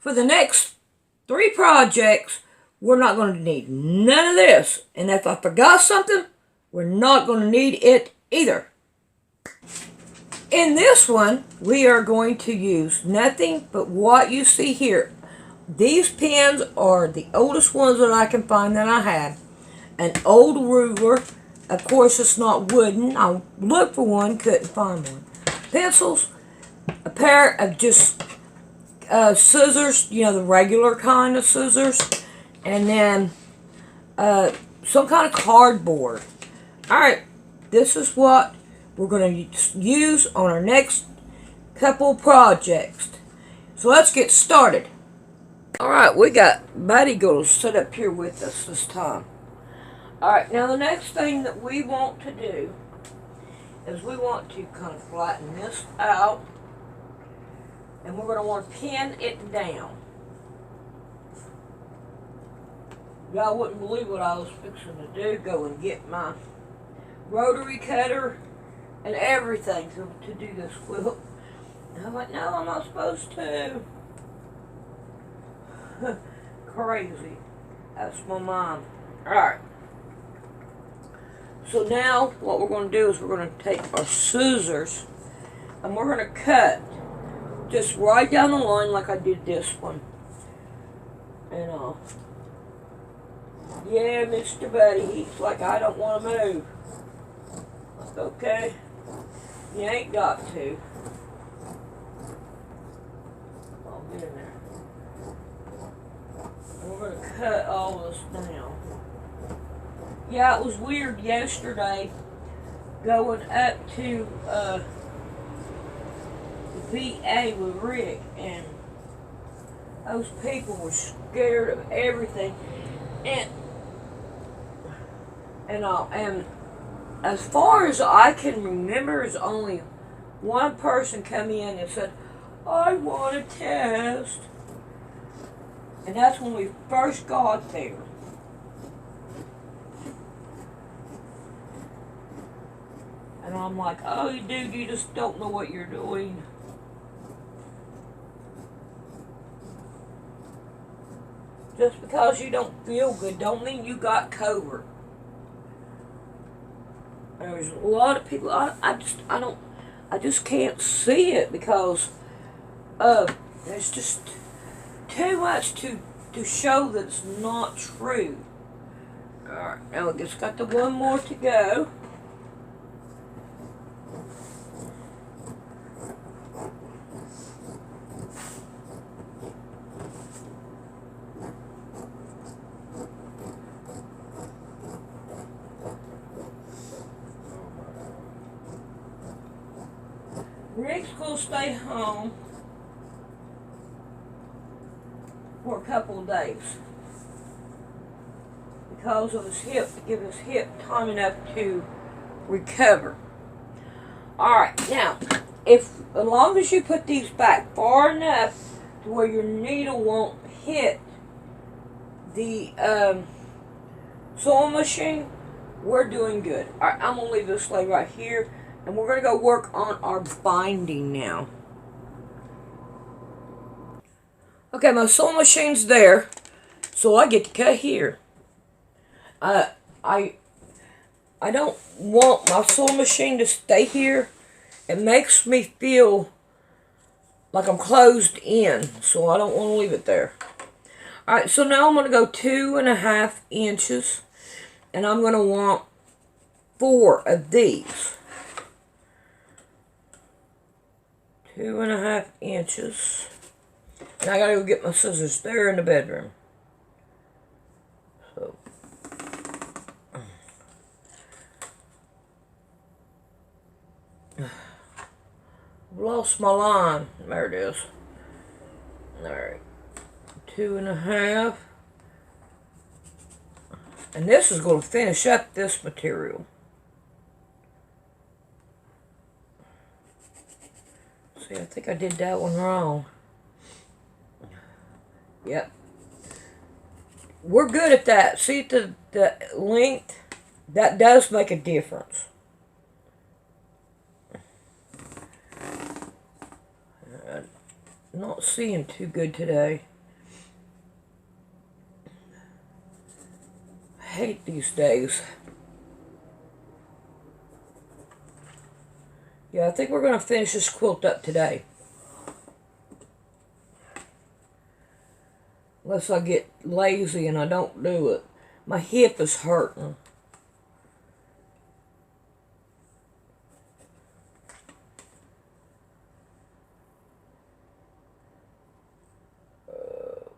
For the next 3 projects, we're not going to need none of this. And if I forgot something, we're not going to need it either. In this one, we are going to use nothing but what you see here. These pens are the oldest ones that I can find that I had. An old ruler. Of course, it's not wooden. I looked for one, couldn't find one. Pencils. A pair of just scissors, you know, the regular kind of scissors. And then some kind of cardboard. Alright, this is what we're going to use on our next couple projects. So let's get started. Alright, we got Buddy going to sit up here with us this time. Alright, now the next thing that we want to do is we want to kind of flatten this out. And we're going to want to pin it down. Y'all wouldn't believe what I was fixing to do. Go and get my rotary cutter and everything to do this quilt. And I'm like, no, I'm not supposed to. Crazy. That's my mom. Alright. So now what we're going to do is we're going to take our scissors and we're going to cut just right down the line like I did this one. And yeah, Mr. Buddy, he's like, I don't want to move. Okay, you ain't got to. I'll get in there. And we're going to cut all this down. Yeah, it was weird yesterday going up to the VA with Rick, and those people were scared of everything. And as far as I can remember, there's only one person come in and said, I want a test. And that's when we first got there. And I'm like, oh, dude, you just don't know what you're doing. Just because you don't feel good don't mean you got COVID. There's a lot of people, I just can't see it because there's just too much to show that it's not true. Alright, now we just got the one more to go. Rick's going to stay home for a couple of days because of his hip, to give his hip time enough to recover. Alright, now, as long as you put these back far enough to where your needle won't hit the sewing machine, we're doing good. Alright, I'm going to leave this lay right here. And we're going to go work on our binding now. Okay, my sewing machine's there. So I get to cut here. I don't want my sewing machine to stay here. It makes me feel like I'm closed in. So I don't want to leave it there. Alright, so now I'm going to go 2.5 inches. And I'm going to want 4 of these. 2.5 inches. And I gotta go get my scissors. They're in the bedroom. So. Lost my line. There it is. Alright. 2.5. And this is going to finish up this material. See, I think I did that one wrong. Yep. We're good at that. See the length? That does make a difference. Not seeing too good today. hate these days. Yeah, I think we're going to finish this quilt up today. Unless I get lazy and I don't do it. My hip is hurting.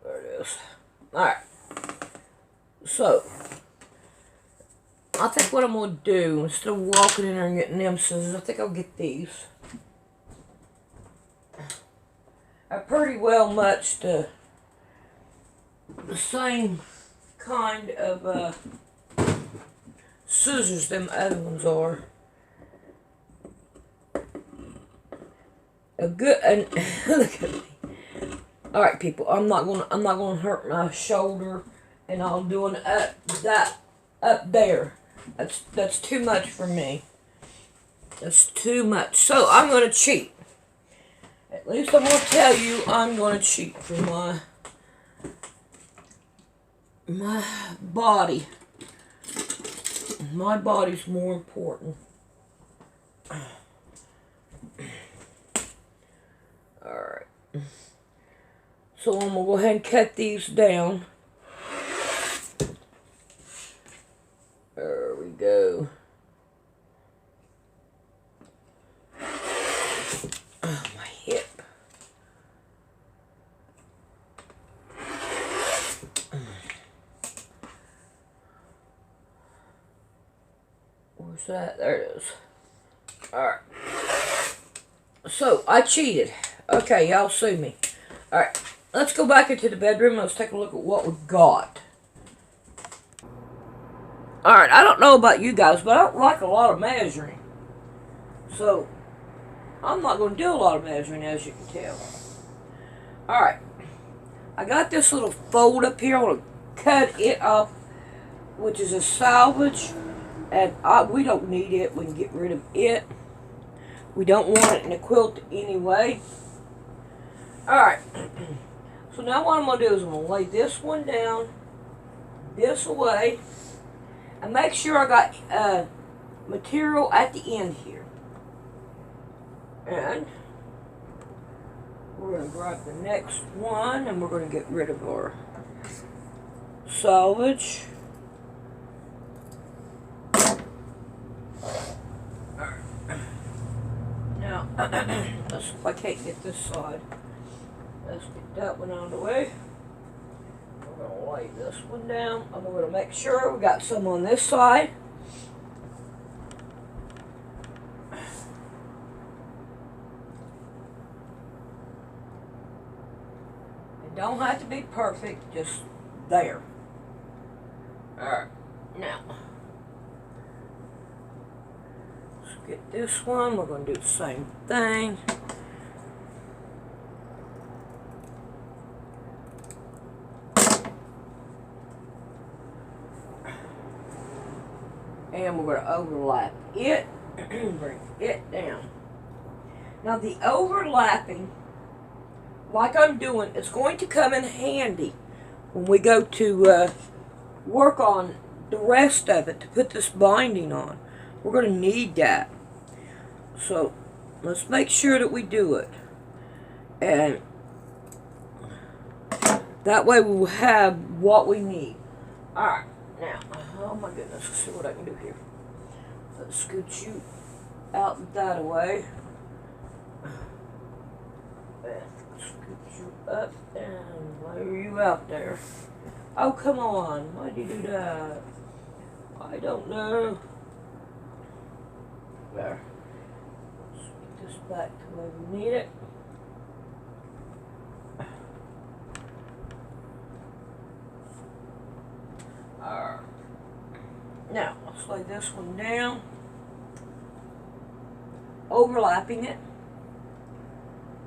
There it is. Alright. So, I think what I'm going to do, instead of walking in there and getting them scissors, I think I'll get these. I pretty well matched the same kind of scissors them other ones are. A good and look at me. All right, people. I'm not gonna hurt my shoulder, and I'm doing that up there. That's too much for me. That's too much. So I'm gonna cheat. At least I'm gonna tell you I'm gonna cheat for my body. My body's more important. Alright. So I'm going to go ahead and cut these down. There we go. Oh, my hip. Where's that? There it is. Alright. So, I cheated. Okay, y'all sue me. Alright, let's go back into the bedroom and let's take a look at what we got. Alright, I don't know about you guys, but I don't like a lot of measuring. So, I'm not going to do a lot of measuring, as you can tell. Alright, I got this little fold up here. I'm going to cut it off, which is a salvage. And we don't need it. We can get rid of it. We don't want it in a quilt anyway. Alright. So now what I'm going to do is I'm going to lay this one down, this away, and make sure I got material at the end here. And we're going to grab the next one, and we're going to get rid of our salvage. Now, let's, if I can't get this side, let's get that one out of the way. We're going to lay this one down. I'm going to make sure we got some on this side. It don't have to be perfect, just there. Alright, now. Get this one, we're going to do the same thing. And we're going to overlap it, bring it down. Now the overlapping, like I'm doing, it's going to come in handy when we go to work on the rest of it to put this binding on. We're going to need that. So, let's make sure that we do it. And that way we will have what we need. Alright, now, oh my goodness, let's see what I can do here. Let's scoot you out that way. Scoot you up and lay you out there. Oh, come on. Why'd you do that? I don't know. There. Let's get this back to where we need it. Now, let's lay this one down, overlapping it,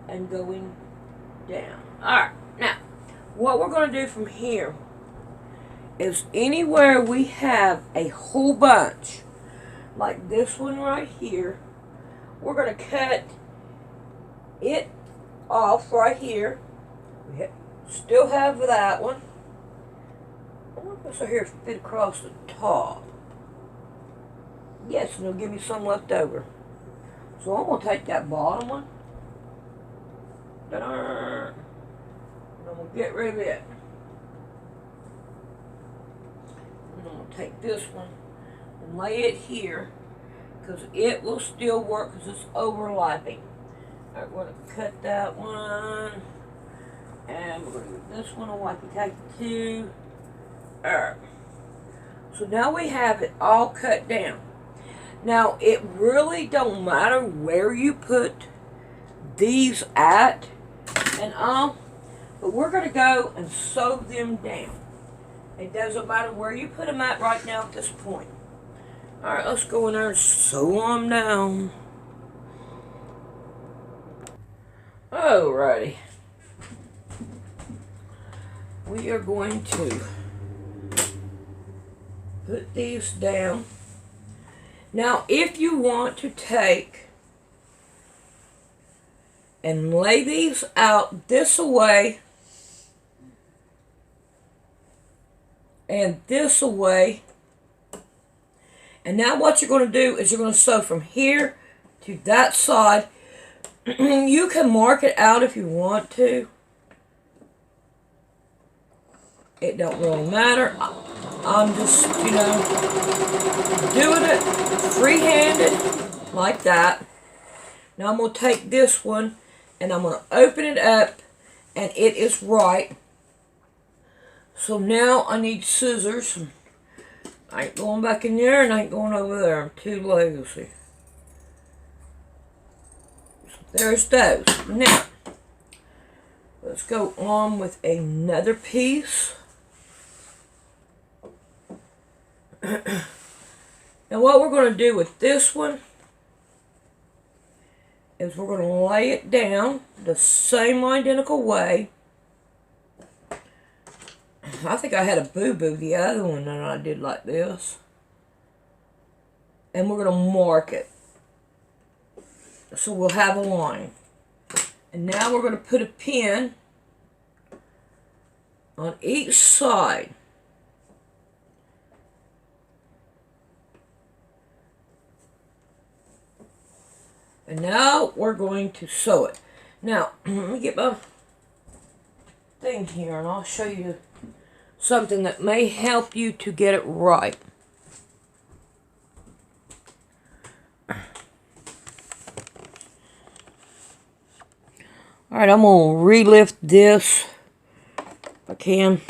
and going down. Alright, now, what we're going to do from here is anywhere we have a whole bunch, like this one right here, we're going to cut it off right here. We still have that one. So here, fit across the top. Yes, and it'll give me some left over. So I'm going to take that bottom one. And I'm going to get rid of it. And I'm going to take this one and lay it here, because it will still work because it's overlapping. Alright, we're going to cut that one. And we're going to do this one on wacky-tacky too. Alright. So now we have it all cut down. Now, it really don't matter where you put these at and all, but we're going to go and sew them down. It doesn't matter where you put them at right now at this point. Alright, let's go in there and sew them down. Alrighty. We are going to put these down. Now, if you want to take and lay these out this away and this away, and now what you're going to do is you're going to sew from here to that side. You can mark it out if you want to. It don't really matter. I'm just, doing it free-handed like that. Now I'm going to take this one and I'm going to open it up, and it is right. So now I need scissors. I ain't going back in there and I ain't going over there. I'm too lazy. So there's those. Now, let's go on with another piece. Now what we're going to do with this one is we're going to lay it down the same identical way. I think I had a boo-boo the other one that I did like this. And we're going to mark it. So we'll have a line. And now we're going to put a pin on each side. And now we're going to sew it. Now, let me get my thing here and I'll show you something that may help you to get it right. Alright, I'm going to relift this if I can.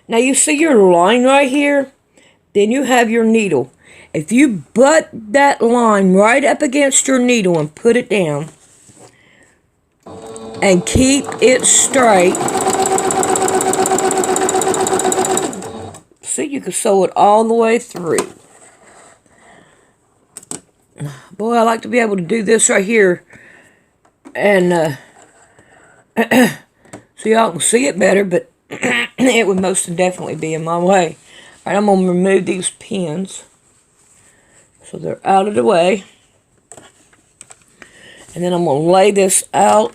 Now you see your line right here? Then you have your needle. If you butt that line right up against your needle and put it down and keep it straight, see, you can sew it all the way through. Boy, I like to be able to do this right here and so y'all can see it better, but it would most definitely be in my way. Alright, I'm going to remove these pins so they're out of the way. And then I'm going to lay this out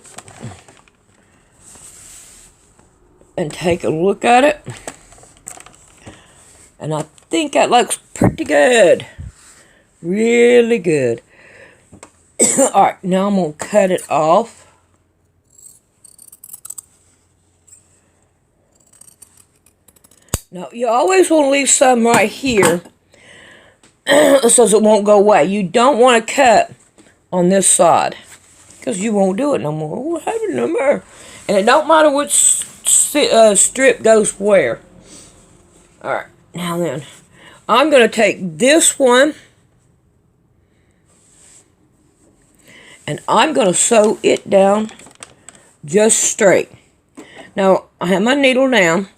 and take a look at it. And I think that looks pretty good. Really good. Alright, now I'm going to cut it off. Now, you always want to leave some right here so it won't go away. You don't want to cut on this side because you won't do it no more. We'll have it no more. And it don't matter which strip goes where. Alright, now then, I'm going to take this one and I'm going to sew it down just straight. Now, I have my needle down.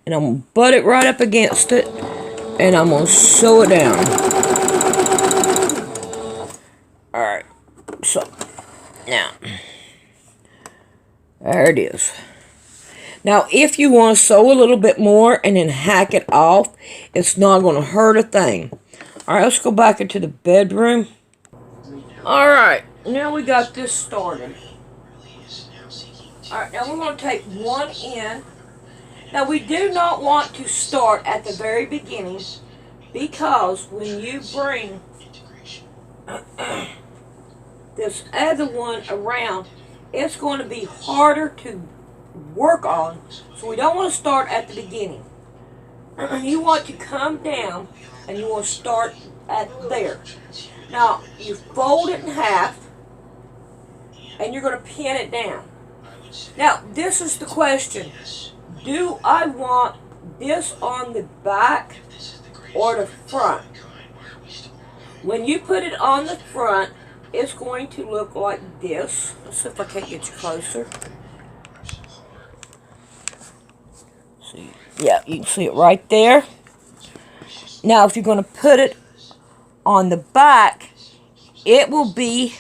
And I'm going to butt it right up against it. And I'm going to sew it down. Alright. So, now. There it is. Now, if you want to sew a little bit more and then hack it off, it's not going to hurt a thing. Alright, let's go back into the bedroom. Alright, now we got this started. Alright, now we're going to take one end. Now we do not want to start at the very beginning, because when you bring this other one around, it's going to be harder to work on. So we don't want to start at the beginning. You want to come down and you want to start at there. Now you fold it in half and you're going to pin it down. Now this is the question. Do I want this on the back or the front? When you put it on the front, it's going to look like this. Let's see if I can't get you closer. See, yeah, you can see it right there. Now, if you're going to put it on the back, it will be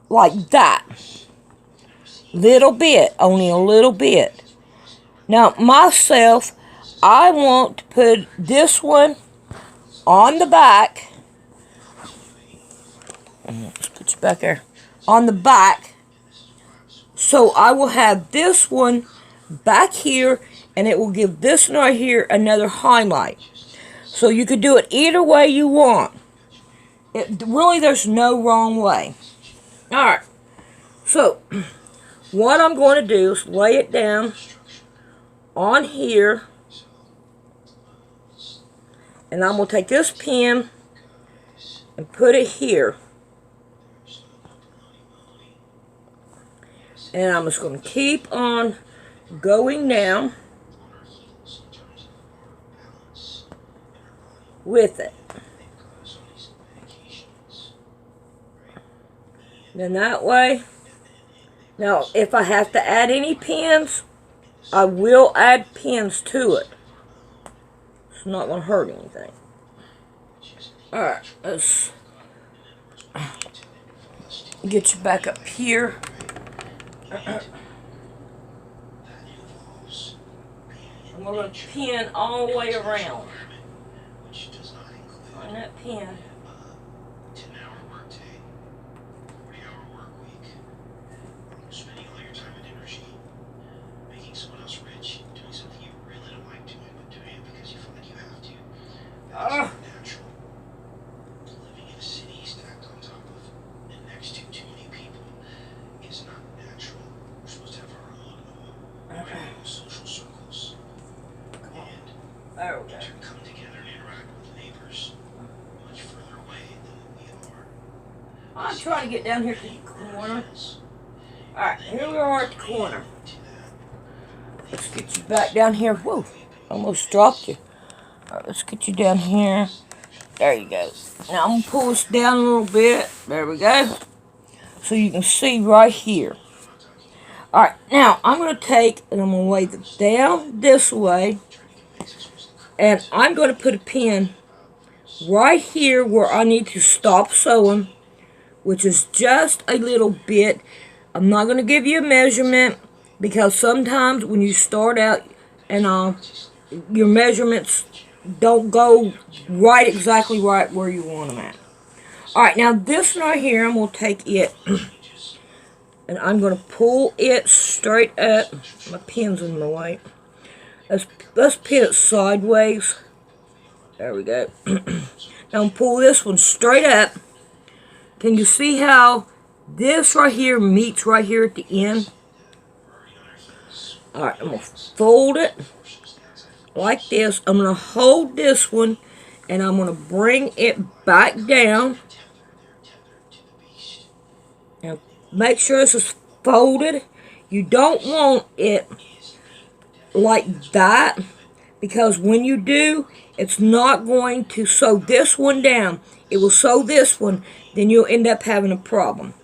like that. Little bit, only a little bit. Now, myself, I want to put this one on the back. Let's put you back there. On the back. So I will have this one back here, and it will give this one right here another highlight. So you could do it either way you want. Really, there's no wrong way. Alright. So, what I'm going to do is lay it down on here. And I'm going to take this pin and put it here. And I'm just going to keep on going down with it. Then that way. Now, if I have to add any pins, I will add pins to it. It's not going to hurt anything. Alright, let's get you back up here. I'm going to pin all the way around. On that pin. Living in a city stacked on top of and next to too many people is not natural. We're supposed to have our own social circles. And to come together and interact with neighbors much further away than we are. I'm trying to get down here to the corner. Alright, here we are at the corner. Let's get you back down here. Whoa, almost dropped you. Alright, let's get you down here. There you go. Now I'm going to pull this down a little bit. There we go. So you can see right here. Alright, now I'm going to take and I'm going to lay it down this way. And I'm going to put a pin right here where I need to stop sewing, which is just a little bit. I'm not going to give you a measurement because sometimes when you start out and your measurements don't go exactly right where you want them at. Alright, now this right here, I'm going to take it and I'm going to pull it straight up. My pin's in my way. Let's pin it sideways. There we go. Now I'm going to pull this one straight up. Can you see how this right here meets right here at the end? Alright, I'm going to fold it like this. I'm going to hold this one and I'm going to bring it back down. Now make sure this is folded. You don't want it like that because when you do, it's not going to sew this one down. It will sew this one, then you'll end up having a problem.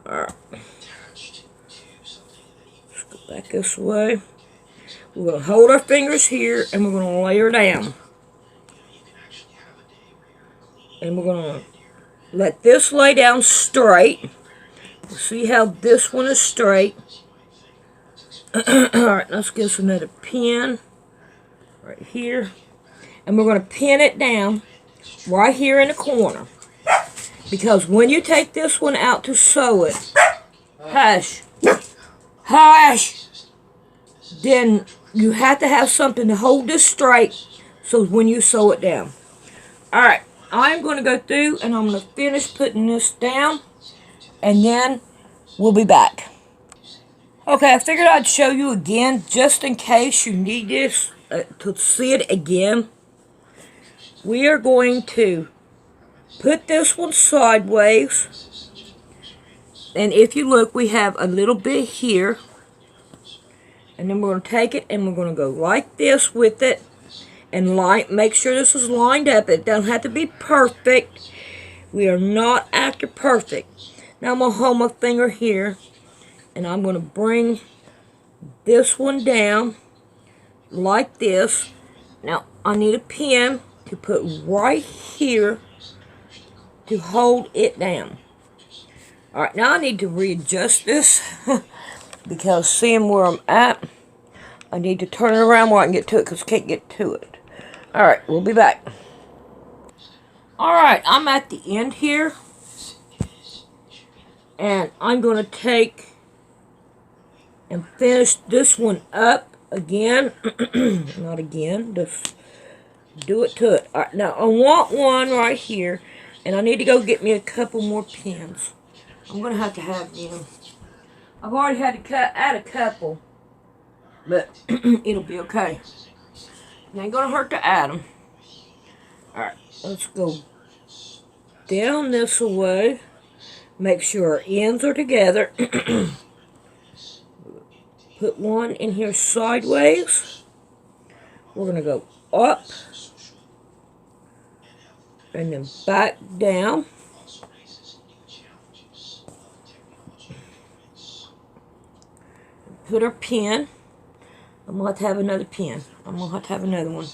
Alright. Let's go back this way. We're going to hold our fingers here and we're going to lay her down. And we're going to let this lay down straight. See how this one is straight. Alright, let's get us another pin right here. And we're going to pin it down right here in the corner. Because when you take this one out to sew it, hush, hush. then you have to have something to hold this straight so when you sew it down. Alright, I'm going to go through and I'm going to finish putting this down, and then we'll be back. Okay, I figured I'd show you again just in case you need this to see it again. We are going to put this one sideways, and if you look, we have a little bit here, and then we're going to take it and we're going to go like this with it, and make sure this is lined up. It doesn't have to be perfect. We are not after perfect. Now I'm going to hold my finger here, and I'm going to bring this one down like this. Now I need a pin to put right here to hold it down. Alright, now I need to readjust this because seeing where I'm at, I need to turn it around where I can get to it because I can't get to it. Alright, we'll be back. Alright, I'm at the end here, and I'm going to take and finish this one up again. Not again, just do it to it. Alright, now I want one right here, and I need to go get me a couple more pins. I'm going to have them. I've already had to add a couple, but it'll be okay. It ain't going to hurt to add them. Alright, let's go down this way. Make sure our ends are together. Put one in here sideways. We're going to go up and then back down. Put our pin. I'm going to have another pin. I'm going to have to have another one.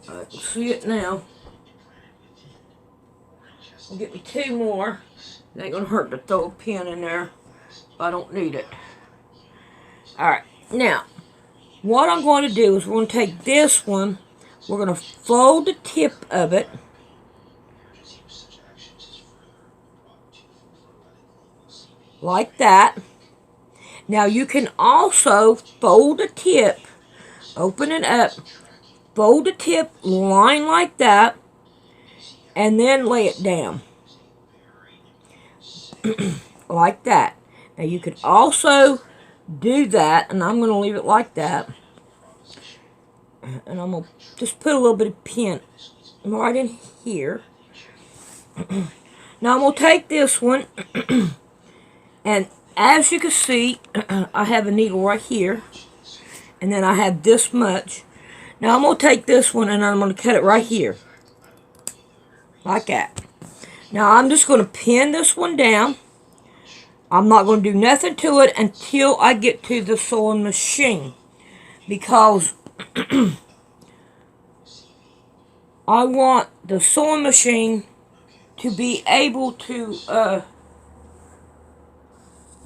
I can see it now. I'll get me two more. It ain't going to hurt to throw a pin in there if I don't need it. Alright, now, what I'm going to do is we're going to take this one. We're going to fold the tip of it. Like that. Now you can also fold the tip, open it up, fold the tip, line like that, and then lay it down. Like that. Now you could also do that, and I'm going to leave it like that. And I'm going to just put a little bit of pin right in here. Now I'm going to take this one, and as you can see, I have a needle right here, and then I have this much. Now I'm going to take this one and I'm going to cut it right here, like that. Now I'm just going to pin this one down. I'm not going to do nothing to it until I get to the sewing machine, because I want the sewing machine to be able to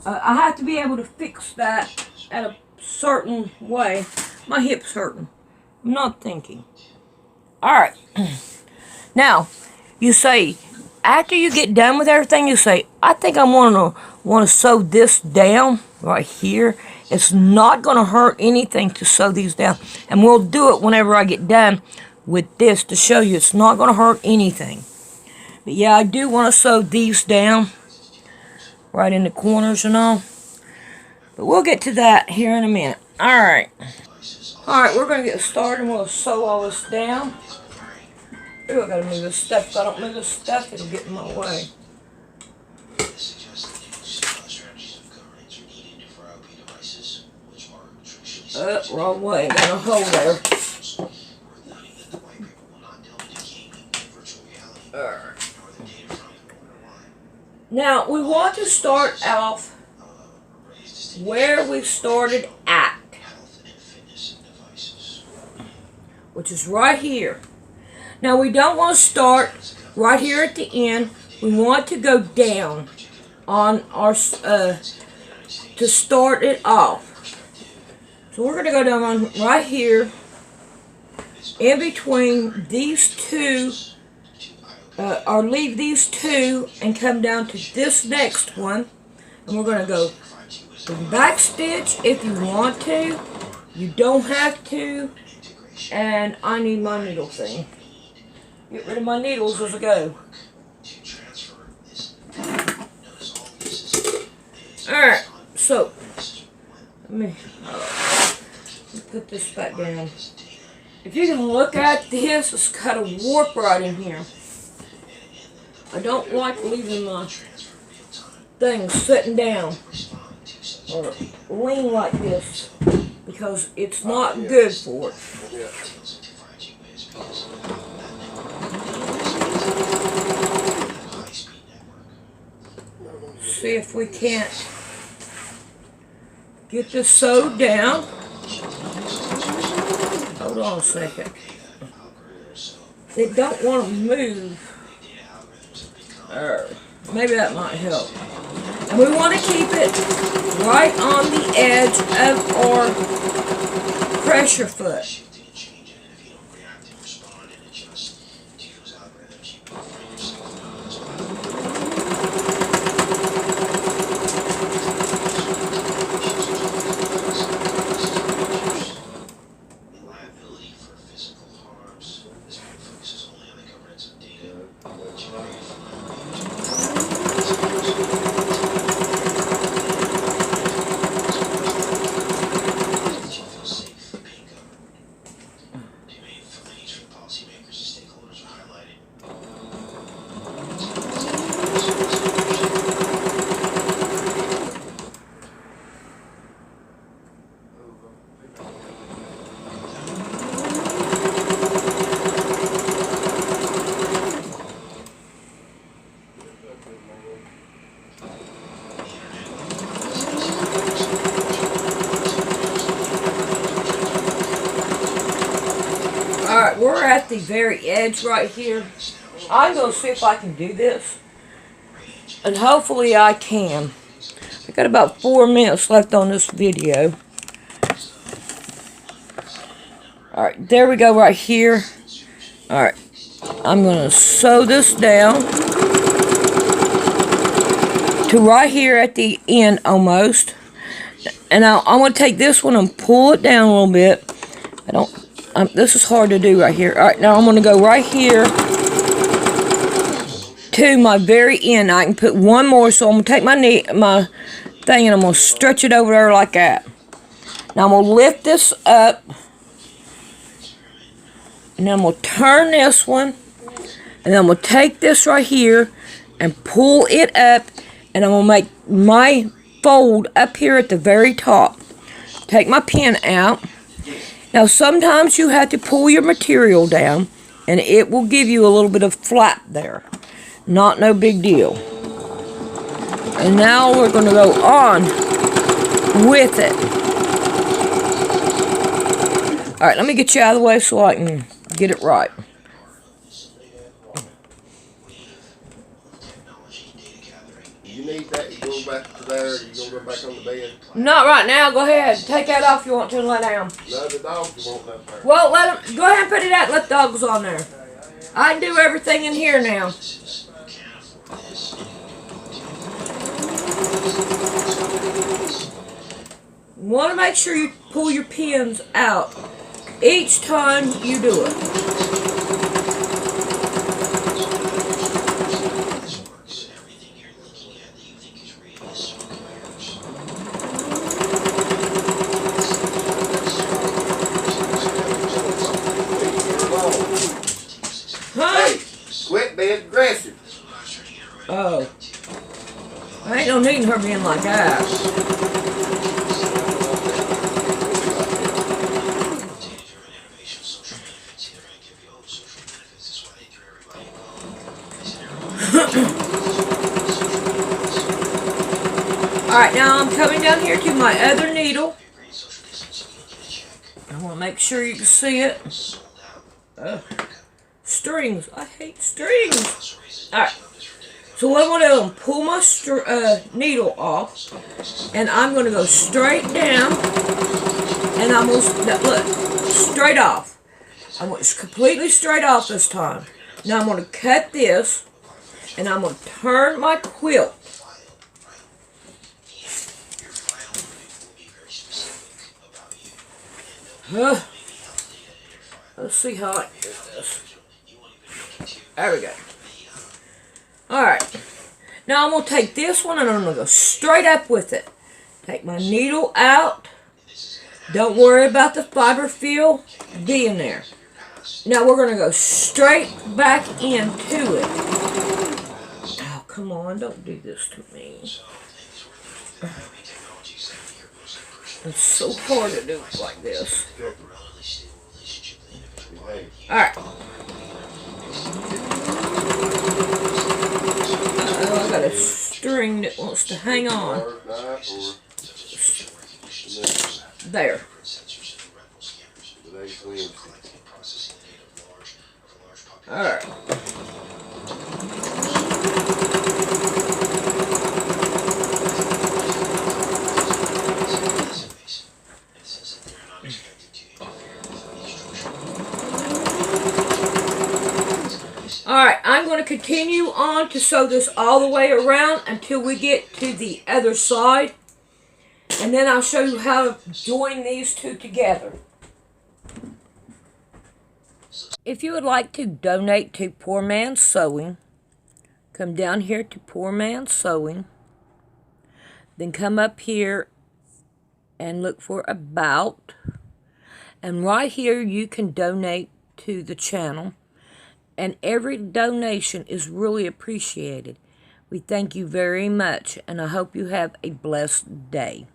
I have to be able to fix that at a certain way. My hip's hurting. I'm not thinking. Alright. Now, you say, after you get done with everything, you say, I think I want to sew this down right here. It's not going to hurt anything to sew these down. And we'll do it whenever I get done with this to show you it's not going to hurt anything. But yeah, I do want to sew these down right in the corners and all. But we'll get to that here in a minute. Alright. Alright, we're going to get started and we'll sew all this down. Ooh, I got to move this stuff. If I don't move this stuff, it'll get in my way. Wrong way. Got a hole there. Alright. Now, we want to start off where we started at, which is right here. Now, we don't want to start right here at the end. We want to go down on our, to start it off. So we're going to go down on right here, in between these two, or leave these two and come down to this next one. And we're going to go back stitch if you want to, You don't have to, and I need my needle thing. Get rid of my needles as I go. Alright, so let me put this back down. If you can look at this, it's got a warp right in here. I don't like leaving my thing sitting down or lean like this because it's not good for it. See if we can't get this sewed down. Hold on a second. They don't want to move. Maybe that might help. And we want to keep it right on the edge of our pressure foot. Alright, we're at the very edge right here. I'm going to see if I can do this. And hopefully I can. I got about 4 minutes left on this video. Alright, there we go right here. Alright, I'm going to sew this down to right here at the end almost. And I'm going to take this one and pull it down a little bit. This is hard to do right here. Alright, now I'm going to go right here to my very end. I can put one more, so I'm going to take my thing and I'm going to stretch it over there like that. Now I'm going to lift this up. And then I'm going to turn this one. And then I'm going to take this right here and pull it up. And I'm going to make my fold up here at the very top. Take my pin out. Now sometimes you have to pull your material down and it will give you a little bit of flap there. Not no big deal. And now we're going to go on with it. Alright, let me get you out of the way so I can get it right. You need that, you go back to there, you gonna go back on the bed? Not right now, go ahead. Take that off if you want to and lay down. No, the dogs won't up there. Well, let them, go ahead and put it out and let the dogs on there. I can do everything in here now. You want to make sure you pull your pins out each time you do it. Hey, quit being aggressive. Oh. I ain't no needing her being like that. Alright, now I'm coming down here to my other needle. I want to make sure you can see it. Strings. I hate strings. Alright. So what I'm going to do is pull my needle off. And I'm going to go straight down. And I'm going to, look, straight off. I want it completely straight off this time. Now I'm going to cut this. And I'm going to turn my quilt. Let's see how I do this. There we go. Alright. Now I'm going to take this one and I'm going to go straight up with it. Take my needle out. Don't worry about the fiber fill being there. Now we're going to go straight back into it. Oh, come on. Don't do this to me. It's so hard to do it like this. Alright. I got a string that wants to hang on. There. Alright. Alright, I'm going to continue on to sew this all the way around until we get to the other side. And then I'll show you how to join these two together. If you would like to donate to Poor Man's Sewing, come down here to Poor Man's Sewing. Then come up here and look for About. And right here you can donate to the channel. And every donation is really appreciated. We thank you very much, and I hope you have a blessed day.